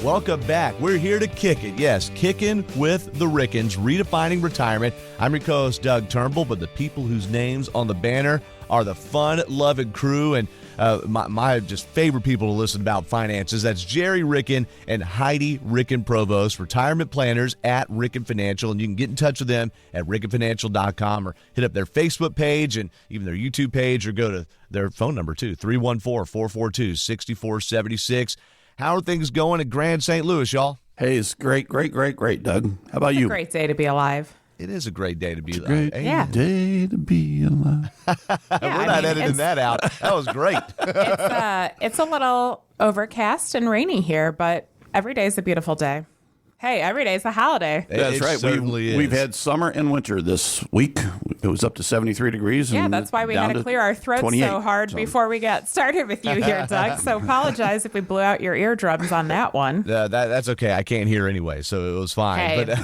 Welcome back. We're here to kick it. Yes, kicking with the Rickens, redefining retirement. I'm your co-host, Doug Turnbull, but the people whose names on the banner are the fun-loving crew and my just favorite people to listen about finances. That's Gerry Ricken and Heidi Ricken-Provost, retirement planners at Ricken Financial. And you can get in touch with them at rickenfinancial.com or hit up their Facebook page and even their YouTube page, or go to their phone number too, 314-442-6476. How are things going at Grand St. Louis, y'all? Hey, it's great, Doug. How about you? A great day to be alive. It is a great day to be alive. Great day to be alive. We're not editing that out. That was great. It's a little overcast and rainy here, but every day is a beautiful day. Hey, every day is a holiday. That's right. We've had summer and winter this week. It was up to 73 degrees. Yeah, that's why we had to clear our throats so hard before we got started with you here, Doug. So apologize if we blew out your eardrums on that one. That's okay. I can't hear anyway, so it was fine. Hey. But,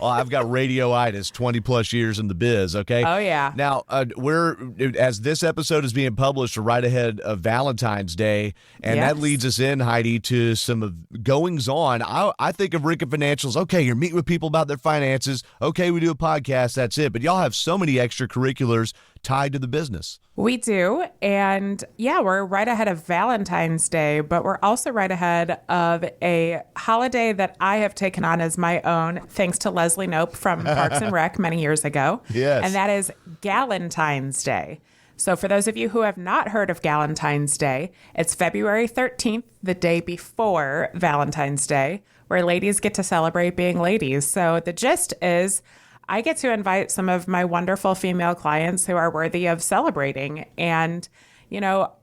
I've got radioitis, 20-plus years in the biz, okay? Oh, yeah. Now, as this episode is being published right ahead of Valentine's Day, and that leads us in, Heidi, to some of goings-on. I think of Ricken Financials, okay, you're meeting with people about their finances. Okay, we do a podcast, that's it. But y'all have so many extracurriculars tied to the business. We do. And yeah, we're right ahead of Valentine's Day, but we're also right ahead of a holiday that I have taken on as my own, thanks to Leslie Knope from Parks and Rec many years ago. Yes. And that is Galentine's Day. So for those of you who have not heard of Galentine's Day, it's February 13th, the day before Valentine's Day, where ladies get to celebrate being ladies. So the gist is I get to invite some of my wonderful female clients who are worthy of celebrating. And,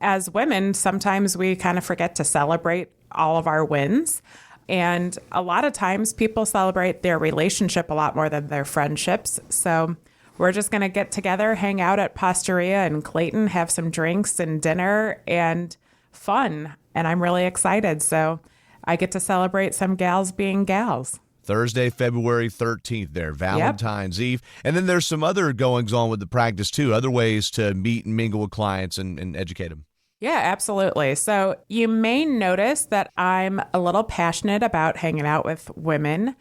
as women, sometimes we kind of forget to celebrate all of our wins. And a lot of times people celebrate their relationship a lot more than their friendships. So we're just going to get together, hang out at Pastoria and Clayton, have some drinks and dinner and fun. And I'm really excited. So I get to celebrate some gals being gals. Thursday, February 13th there, Valentine's Eve. And then there's some other goings on with the practice too, other ways to meet and mingle with clients and educate them. Yeah, absolutely. So you may notice that I'm a little passionate about hanging out with women.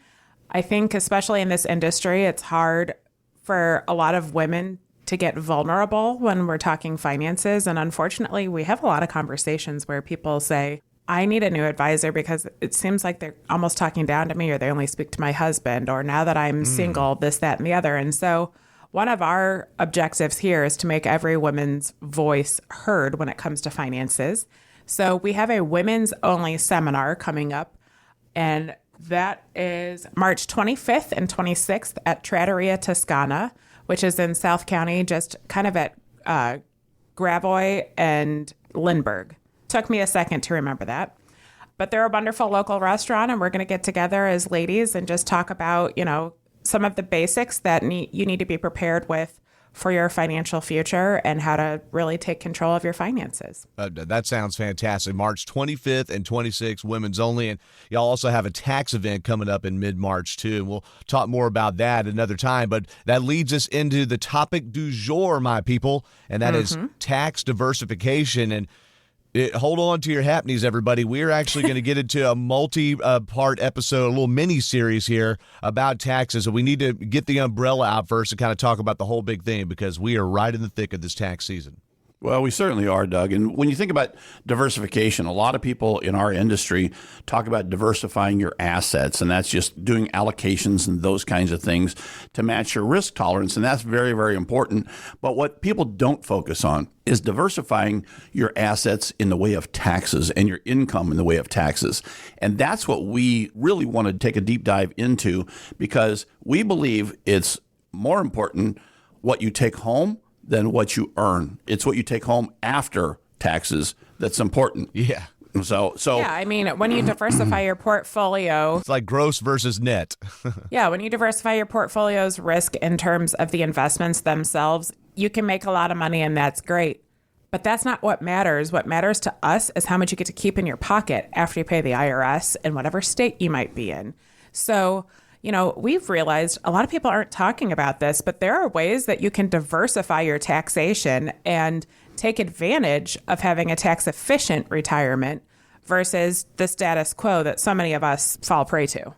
I think especially in this industry, it's hard for a lot of women to get vulnerable when we're talking finances. And unfortunately, we have a lot of conversations where people say, I need a new advisor because it seems like they're almost talking down to me, or they only speak to my husband, or now that I'm single, this, that, and the other. And so one of our objectives here is to make every woman's voice heard when it comes to finances. So we have a women's only seminar coming up, and that is March 25th and 26th at Trattoria Toscana, which is in South County, just kind of at Gravois and Lindbergh. Took me a second to remember that. But they're a wonderful local restaurant, and we're going to get together as ladies and just talk about, some of the basics that you need to be prepared with for your financial future and how to really take control of your finances. That sounds fantastic. March 25th and 26th, women's only. And y'all also have a tax event coming up in mid-March, too. And we'll talk more about that another time. But that leads us into the topic du jour, my people, and that is tax diversification. And hold on to your hapnies, everybody. We're actually going to get into a multi-part episode, a little mini-series here about taxes. So we need to get the umbrella out first and kind of talk about the whole big thing, because we are right in the thick of this tax season. Well, we certainly are, Doug. And when you think about diversification, a lot of people in our industry talk about diversifying your assets, and that's just doing allocations and those kinds of things to match your risk tolerance. And that's very, very important. But what people don't focus on is diversifying your assets in the way of taxes and your income in the way of taxes. And that's what we really want to take a deep dive into, because we believe it's more important what you take home than what you earn. It's what you take home after taxes that's important. Yeah. So yeah, I mean, when you diversify your portfolio, it's like gross versus net. Yeah, when you diversify your portfolio's risk in terms of the investments themselves, you can make a lot of money, and that's great. But that's not what matters. What matters to us is how much you get to keep in your pocket after you pay the IRS in whatever state you might be in. So, we've realized a lot of people aren't talking about this, but there are ways that you can diversify your taxation and take advantage of having a tax-efficient retirement versus the status quo that so many of us fall prey to.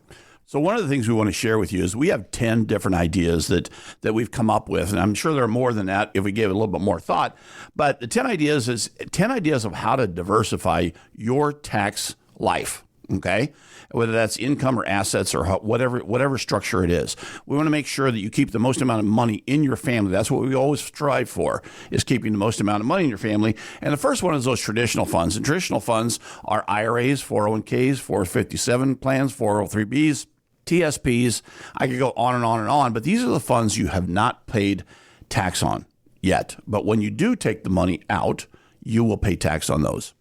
So one of the things we want to share with you is we have 10 different ideas that we've come up with. And I'm sure there are more than that if we gave it a little bit more thought. But the 10 ideas is 10 ideas of how to diversify your tax life. Okay, whether that's income or assets or whatever structure it is. We want to make sure that you keep the most amount of money in your family. That's what we always strive for, is keeping the most amount of money in your family. And the first one is those traditional funds. And traditional funds are IRAs, 401ks, 457 plans, 403bs, TSPs. I could go on and on and on, but these are the funds you have not paid tax on yet. But when you do take the money out, you will pay tax on those.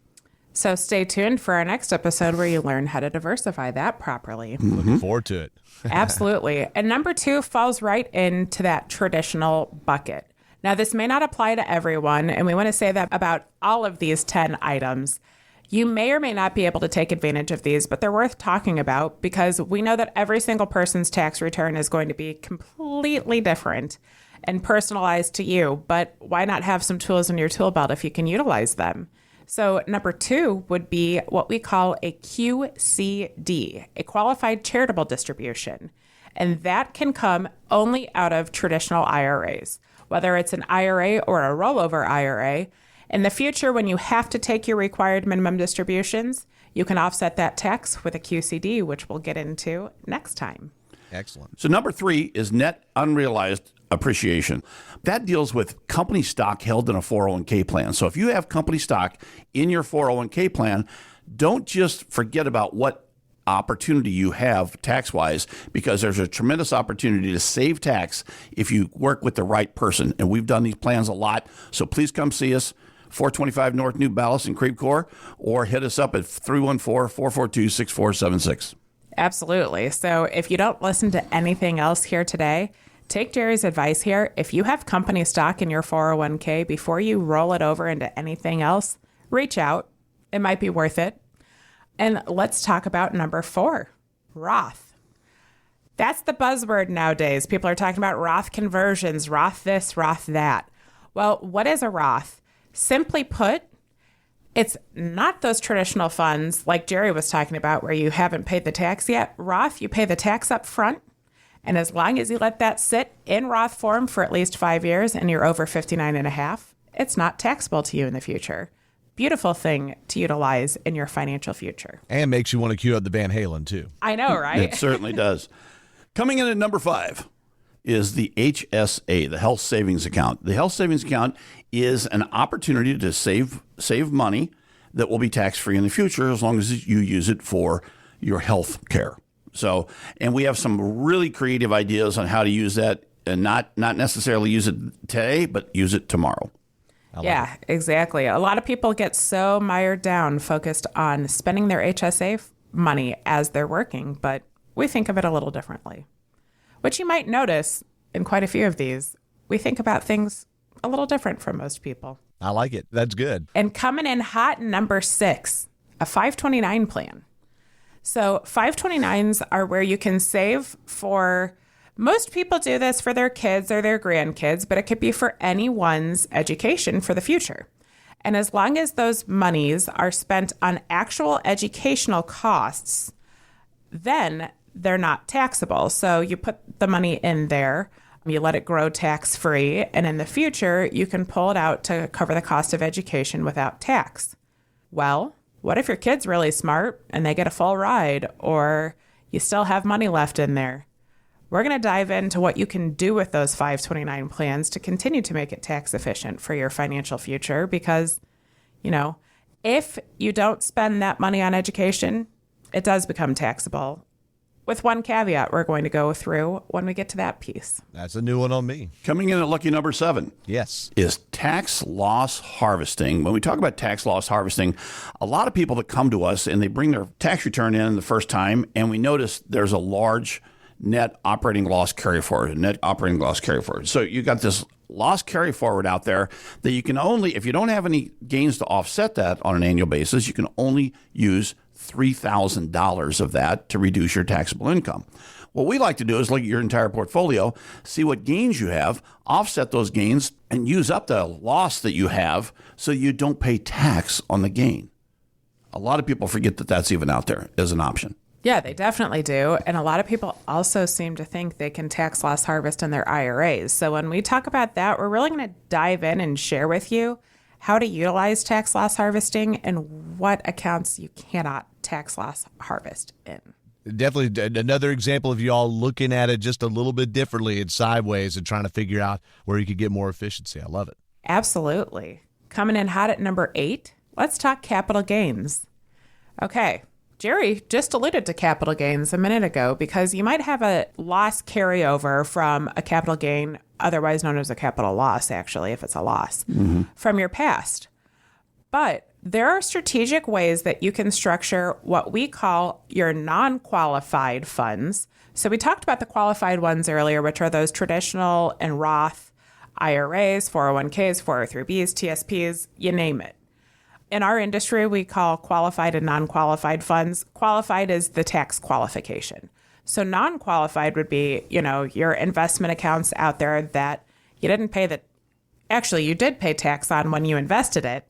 So stay tuned for our next episode where you learn how to diversify that properly. Looking forward to it. Absolutely. And number 2 falls right into that traditional bucket. Now, this may not apply to everyone, and we want to say that about all of these 10 items. You may or may not be able to take advantage of these, but they're worth talking about because we know that every single person's tax return is going to be completely different and personalized to you. But why not have some tools in your tool belt if you can utilize them? So number 2 would be what we call a QCD, a qualified charitable distribution. And that can come only out of traditional IRAs, whether it's an IRA or a rollover IRA. In the future, when you have to take your required minimum distributions, you can offset that tax with a QCD, which we'll get into next time. Excellent. So number 3 is net unrealized appreciation. That deals with company stock held in a 401k plan. So if you have company stock in your 401k plan, don't just forget about what opportunity you have tax-wise, because there's a tremendous opportunity to save tax if you work with the right person. And we've done these plans a lot. So please come see us, 425 North New Ballas in Creve Coeur, or hit us up at 314-442-6476. Absolutely. So if you don't listen to anything else here today, take Gerry's advice here. If you have company stock in your 401k, before you roll it over into anything else, reach out. It might be worth it. And let's talk about number 4, Roth. That's the buzzword nowadays. People are talking about Roth conversions, Roth this, Roth that. Well, what is a Roth? Simply put, it's not those traditional funds like Gerry was talking about where you haven't paid the tax yet. Roth, you pay the tax up front. And as long as you let that sit in Roth form for at least 5 years and you're over 59 and a half, it's not taxable to you in the future. Beautiful thing to utilize in your financial future. And makes you want to cue up the Van Halen, too. I know, right? It certainly does. Coming in at number 5 is the HSA, the health savings account. The health savings account is an opportunity to save money that will be tax-free in the future as long as you use it for your health care. So, and we have some really creative ideas on how to use that and not necessarily use it today, but use it tomorrow. Yeah, exactly. A lot of people get so mired down, focused on spending their HSA money as they're working, but we think of it a little differently. Which you might notice in quite a few of these, we think about things a little different from most people. I like it. That's good. And coming in hot, number 6, a 529 plan. So 529s are where you can save for, most people do this for their kids or their grandkids, but it could be for anyone's education for the future. And as long as those monies are spent on actual educational costs, then they're not taxable. So you put the money in there, you let it grow tax-free, and in the future, you can pull it out to cover the cost of education without tax. Well, what if your kid's really smart and they get a full ride, or you still have money left in there? We're going to dive into what you can do with those 529 plans to continue to make it tax efficient for your financial future because, you know, if you don't spend that money on education, it does become taxable. With one caveat we're going to go through when we get to that piece. That's a new one on me. Coming in at lucky number 7. Yes. Is tax loss harvesting. When we talk about tax loss harvesting, a lot of people that come to us and they bring their tax return in the first time, and we notice there's a large net operating loss carry forward. So you got this loss carry forward out there that you can only, if you don't have any gains to offset that on an annual basis, you can only use $3,000 of that to reduce your taxable income. What we like to do is look at your entire portfolio, see what gains you have, offset those gains, and use up the loss that you have so you don't pay tax on the gain. A lot of people forget that that's even out there as an option. Yeah, they definitely do. And a lot of people also seem to think they can tax loss harvest in their IRAs. So when we talk about that, we're really going to dive in and share with you how to utilize tax loss harvesting and what accounts you cannot tax loss harvest in. Definitely another example of you all looking at it just a little bit differently and sideways and trying to figure out where you could get more efficiency. I love it. Absolutely. Coming in hot at number 8, let's talk capital gains. Okay. Gerry just alluded to capital gains a minute ago because you might have a loss carryover from a capital gain, otherwise known as a capital loss, actually, if it's a loss, from your past. But there are strategic ways that you can structure what we call your non-qualified funds. So we talked about the qualified ones earlier, which are those traditional and Roth IRAs, 401ks, 403bs, TSPs, you name it. In our industry, we call qualified and non-qualified funds. Qualified is the tax qualification. So non-qualified would be, your investment accounts out there that you didn't pay actually you did pay tax on when you invested it.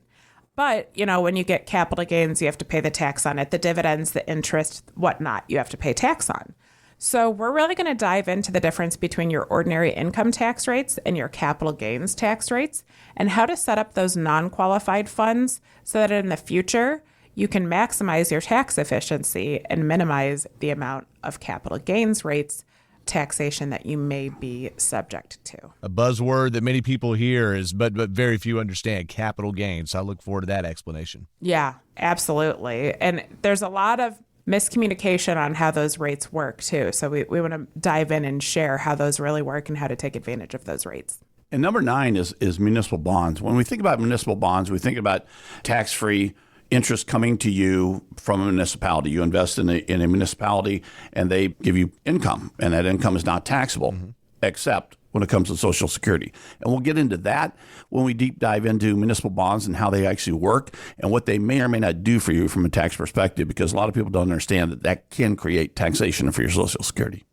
But, when you get capital gains, you have to pay the tax on it, the dividends, the interest, whatnot, you have to pay tax on. So we're really going to dive into the difference between your ordinary income tax rates and your capital gains tax rates and how to set up those non-qualified funds so that in the future you can maximize your tax efficiency and minimize the amount of capital gains rates taxation that you may be subject to. A buzzword that many people hear is, but very few understand, capital gains. So I look forward to that explanation. Yeah, absolutely. And there's a lot of miscommunication on how those rates work too. So we want to dive in and share how those really work and how to take advantage of those rates. And number 9 is municipal bonds. When we think about municipal bonds, we think about tax-free interest coming to you from a municipality. You invest in a municipality and they give you income, and that income is not taxable, except when it comes to Social Security. And we'll get into that when we deep dive into municipal bonds and how they actually work and what they may or may not do for you from a tax perspective, because a lot of people don't understand that can create taxation for your Social Security.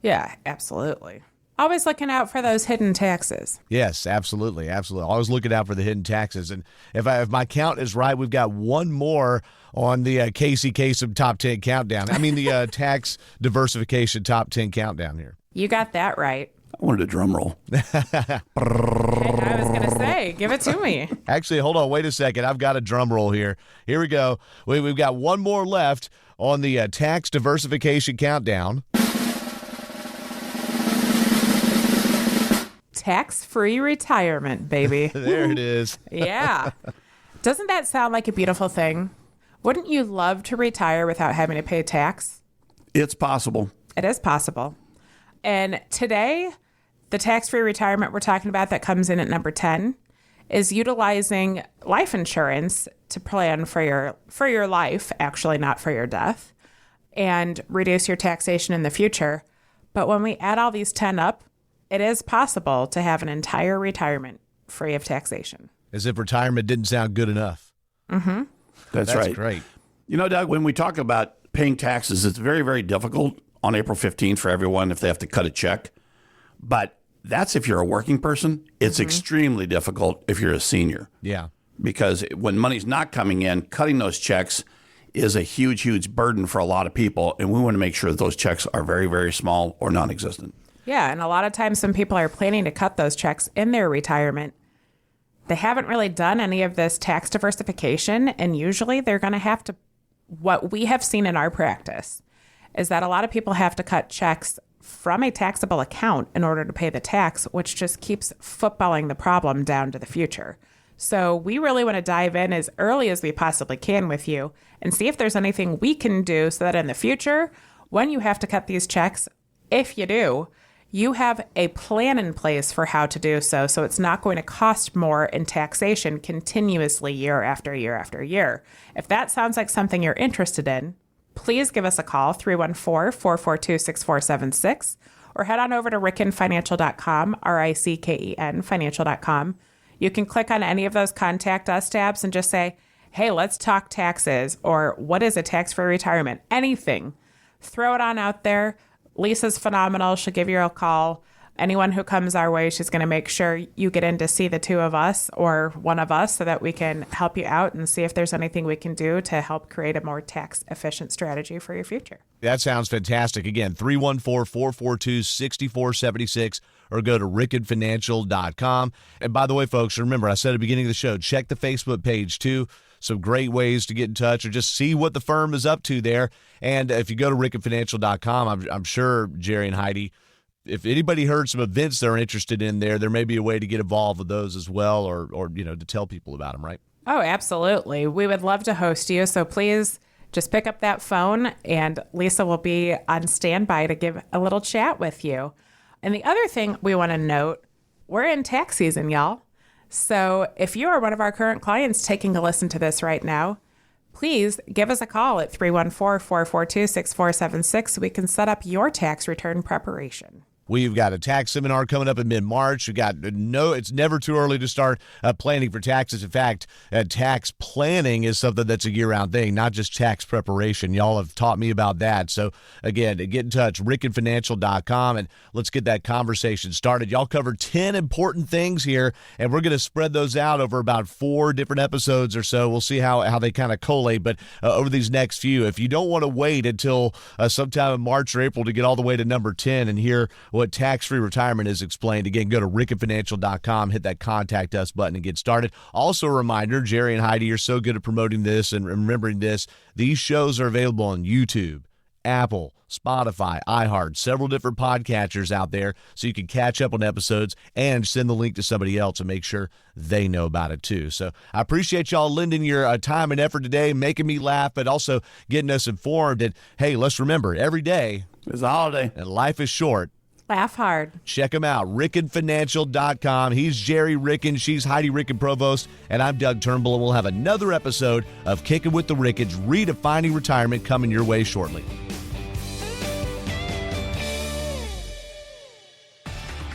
Yeah, absolutely. Always looking out for those hidden taxes. Yes, absolutely. Absolutely. Always looking out for the hidden taxes. And if my count is right, we've got one more on the Casey Kasem Top 10 Countdown. I mean, the Tax Diversification Top 10 Countdown here. You got that right. I wanted a drum roll. I was going to say, give it to me. Actually, hold on. Wait a second. I've got a drum roll here. Here we go. We've got one more left on the Tax Diversification Countdown. Tax-free retirement, baby. There it is. Yeah. Doesn't that sound like a beautiful thing? Wouldn't you love to retire without having to pay tax? It's possible. It is possible. And today, the tax-free retirement we're talking about that comes in at number 10 is utilizing life insurance to plan for your life, actually not for your death, and reduce your taxation in the future. But when we add all these 10 up, it is possible to have an entire retirement free of taxation. As if retirement didn't sound good enough. Mm-hmm. That's right. Great. Doug, when we talk about paying taxes, it's very, very difficult on April 15th for everyone if they have to cut a check. But that's if you're a working person. It's extremely difficult if you're a senior. Yeah. Because when money's not coming in, cutting those checks is a huge, huge burden for a lot of people. And we want to make sure that those checks are very, very small or non-existent. Yeah, and a lot of times when people are planning to cut those checks in their retirement, they haven't really done any of this tax diversification, and usually they're going to have to, what we have seen in our practice is that a lot of people have to cut checks from a taxable account in order to pay the tax, which just keeps footballing the problem down to the future. So we really want to dive in as early as we possibly can with you and see if there's anything we can do so that in the future, when you have to cut these checks, if you do, you have a plan in place for how to do so, so it's not going to cost more in taxation continuously year after year after year. If that sounds like something you're interested in, please give us a call, 314-442-6476, or head on over to rickenfinancial.com, RICKEN financial.com. You can click on any of those Contact Us tabs and just say, hey, let's talk taxes, or what is a tax-free retirement? Anything. Throw it on out there. Lisa's phenomenal. She'll give you a call anyone who comes our way, she's going to make sure you get in to see the two of us or one of us so that we can help you out and see if there's anything we can do to help create a more tax efficient strategy for your future. That sounds fantastic. Again, 314-442-6476 or go to rickenfinancial.com. And by the way, folks, remember, I said at the beginning of the show, check the Facebook page too. Some great ways to get in touch or just see what the firm is up to there. And if you go to rickenfinancial.com, I'm sure, Gerry and Heidi, if anybody heard some events they're interested in there may be a way to get involved with those as well or to tell people about them, right? Oh, absolutely. We would love to host you. So please just pick up that phone and Lisa will be on standby to give a little chat with you. And the other thing we want to note, we're in tax season, y'all. So if you are one of our current clients taking a listen to this right now, please give us a call at 314-442-6476 so we can set up your tax return preparation. We've got a tax seminar coming up in mid-March. It's never too early to start planning for taxes. In fact, tax planning is something that's a year-round thing, not just tax preparation. Y'all have taught me about that. So, again, get in touch, rickenfinancial.com, and let's get that conversation started. Y'all covered 10 important things here, and we're going to spread those out over about 4 different episodes or so. We'll see how they kind of collate, but over these next few, if you don't want to wait until sometime in March or April to get all the way to number 10 and hear what tax-free retirement is explained, again, go to rickenfinancial.com, hit that contact us button and get started. Also a reminder, Gerry and Heidi are so good at promoting this and remembering this. These shows are available on YouTube, Apple, Spotify, iHeart, several different podcatchers out there so you can catch up on episodes and send the link to somebody else and make sure they know about it too. So I appreciate y'all lending your time and effort today, making me laugh, but also getting us informed. And hey, let's remember, every day is a holiday and life is short. Laugh hard. Check them out, rickenfinancial.com. He's Gerry Ricken, she's Heidi Ricken-Provost, and I'm Doug Turnbull, and we'll have another episode of Kicking with the Rickens, Redefining Retirement, coming your way shortly.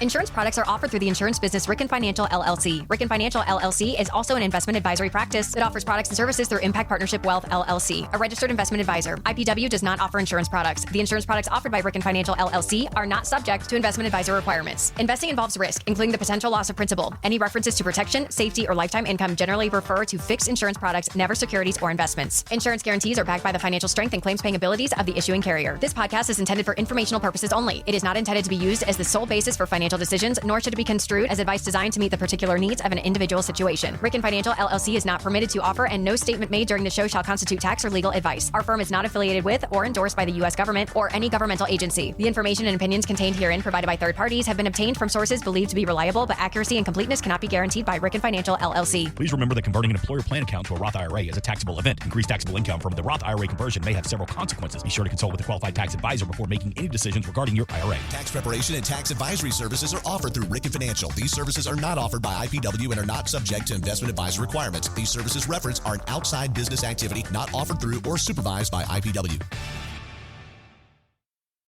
Insurance products are offered through the insurance business Ricken Financial, LLC. Ricken Financial, LLC is also an investment advisory practice that offers products and services through Impact Partnership Wealth, LLC, a registered investment advisor. IPW does not offer insurance products. The insurance products offered by Ricken Financial, LLC are not subject to investment advisor requirements. Investing involves risk, including the potential loss of principal. Any references to protection, safety, or lifetime income generally refer to fixed insurance products, never securities or investments. Insurance guarantees are backed by the financial strength and claims-paying abilities of the issuing carrier. This podcast is intended for informational purposes only. It is not intended to be used as the sole basis for financial decisions, nor should it be construed as advice designed to meet the particular needs of an individual situation. Ricken Financial, LLC is not permitted to offer, and no statement made during the show shall constitute tax or legal advice. Our firm is not affiliated with or endorsed by the U.S. government or any governmental agency. The information and opinions contained herein provided by third parties have been obtained from sources believed to be reliable, but accuracy and completeness cannot be guaranteed by Ricken Financial, LLC. Please remember that converting an employer plan account to a Roth IRA is a taxable event. Increased taxable income from the Roth IRA conversion may have several consequences. Be sure to consult with a qualified tax advisor before making any decisions regarding your IRA. Tax preparation and tax advisory services are offered through Ricken Financial. These services are not offered by IPW and are not subject to investment advisor requirements. These services referenced are an outside business activity not offered through or supervised by IPW.